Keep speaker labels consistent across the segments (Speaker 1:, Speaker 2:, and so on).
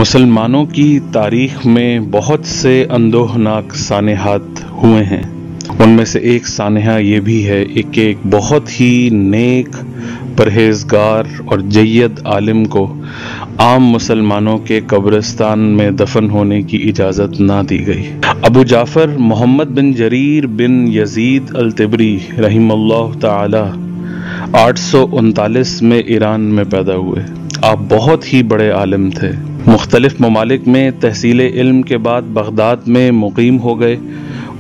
Speaker 1: मुसलमानों की तारीख में बहुत से अंदोहनाक सानेहात हुए हैं। उनमें से एक सानेहा ये भी है कि एक बहुत ही नेक, परहेजगार और जय्यद आलिम को आम मुसलमानों के कब्रिस्तान में दफन होने की इजाज़त ना दी गई। अबू जाफ़र मोहम्मद बिन जरीर बिन यजीद अल तिबरी रहिमहुल्लाह ताला 839 में ईरान में पैदा हुए। आप बहुत ही बड़े आलिम थे। मुख्तलिफ ममालिक में तहसील इल्म के बाद बगदाद में मुकीम हो गए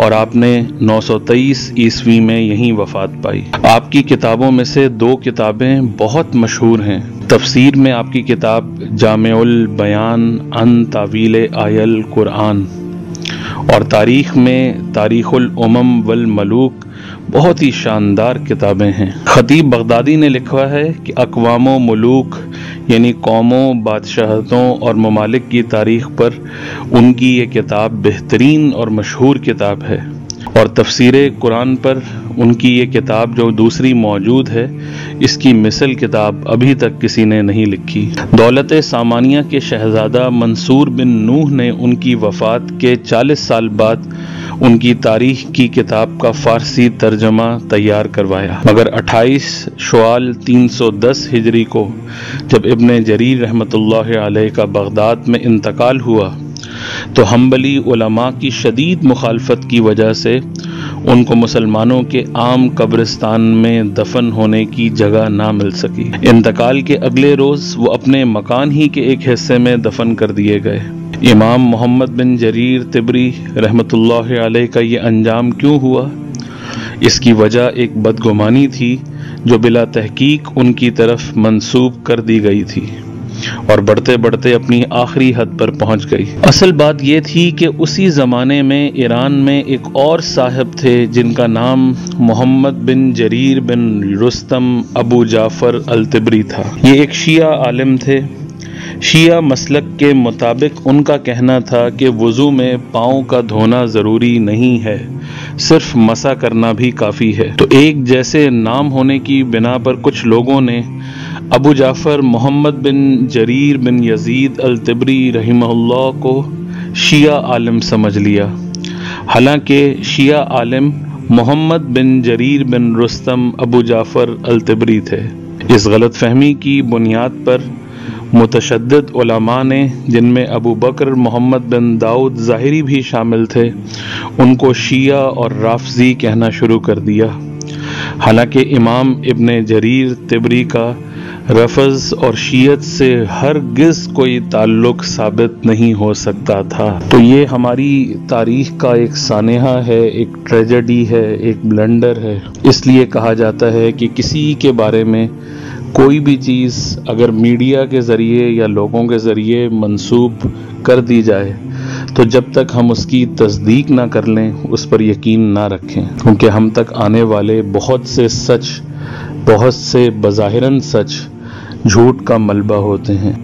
Speaker 1: और आपने 923 ईस्वी में यहीं वफ़ात पाई। आपकी किताबों में से दो किताबें बहुत मशहूर हैं। तफसीर में आपकी किताब जामिउल बयान अन तावील आयल कुरान और तारीख़ में तारीख़ुल उमम वल मलूक बहुत ही शानदार किताबें हैं। खतीब बगदादी ने लिखा है कि अक़वामो मुलूक यानी कौमों, बादशाहतों और ममालिक की तारीख़ पर उनकी ये किताब बेहतरीन और मशहूर किताब है। और तफसीर कुरान पर उनकी ये किताब जो दूसरी मौजूद है, इसकी मिसल किताब अभी तक किसी ने नहीं लिखी। दौलत सामानिया के शहजादा मंसूर बिन नूह ने उनकी वफ़ात के 40 साल बाद उनकी तारीख की किताब का फ़ारसी तर्जमा तैयार करवाया। मगर 28 शवाल 310 हिजरी को जब इब्ने जरीर रहमतुल्लाह अलैह का बगदाद में इंतकाल हुआ तो हम्बली उलमा की शदीद मुखालफत की वजह से उनको मुसलमानों के आम कब्रिस्तान में दफन होने की जगह ना मिल सकी। इंतकाल के अगले रोज़ वो अपने मकान ही के एक हिस्से में दफन कर दिए गए। इमाम मोहम्मद बिन जरीर तिबरी रहमतुल्लाह अलैह का ये अंजाम क्यों हुआ? इसकी वजह एक बदगुमानी थी जो बिला तहकीक उनकी तरफ मंसूब कर दी गई थी और बढ़ते बढ़ते अपनी आखिरी हद पर पहुंच गई। असल बात यह थी कि उसी ज़माने में ईरान में एक और साहब थे जिनका नाम मोहम्मद बिन जरीर बिन रुस्तम अबू जाफ़र अल तिबरी था। ये एक शिया आलिम थे। शिया मसलक के मुताबिक उनका कहना था कि वज़ू में पाँव का धोना ज़रूरी नहीं है, सिर्फ मसा करना भी काफ़ी है। तो एक जैसे नाम होने की बिना पर कुछ लोगों ने अबू जाफ़र मोहम्मद बिन जरीर बिन यजीद अल तिबरी रहिमहुल्लाह को शिया आलिम समझ लिया। हालांकि शिया आलिम मोहम्मद बिन जरीर बिन रुस्तम अबू जाफ़र अल तिबरी थे। इस गलत फहमी की बुनियाद पर मुतशद्दिद उलमा ने, जिनमें अबू बकर मोहम्मद बिन दाऊद ज़ाहिरी भी शामिल थे, उनको शिया और राफ़ज़ी कहना शुरू कर दिया। हालांकि इमाम इब्ने जरीर तिबरी का रफ़ज़ और शियत से हरगिज़ कोई ताल्लुक़ साबित नहीं हो सकता था। तो ये हमारी तारीख़ का एक सानेहा है, एक ट्रेजेडी है, एक ब्लंडर है। इसलिए कहा जाता है कि किसी के बारे में कोई भी चीज़ अगर मीडिया के ज़रिए या लोगों के ज़रिए मंसूब कर दी जाए तो जब तक हम उसकी तस्दीक ना कर लें उस पर यकीन ना रखें, क्योंकि हम तक आने वाले बहुत से सच, बहुत से बज़ाहिरन सच झूठ का मलबा होते हैं।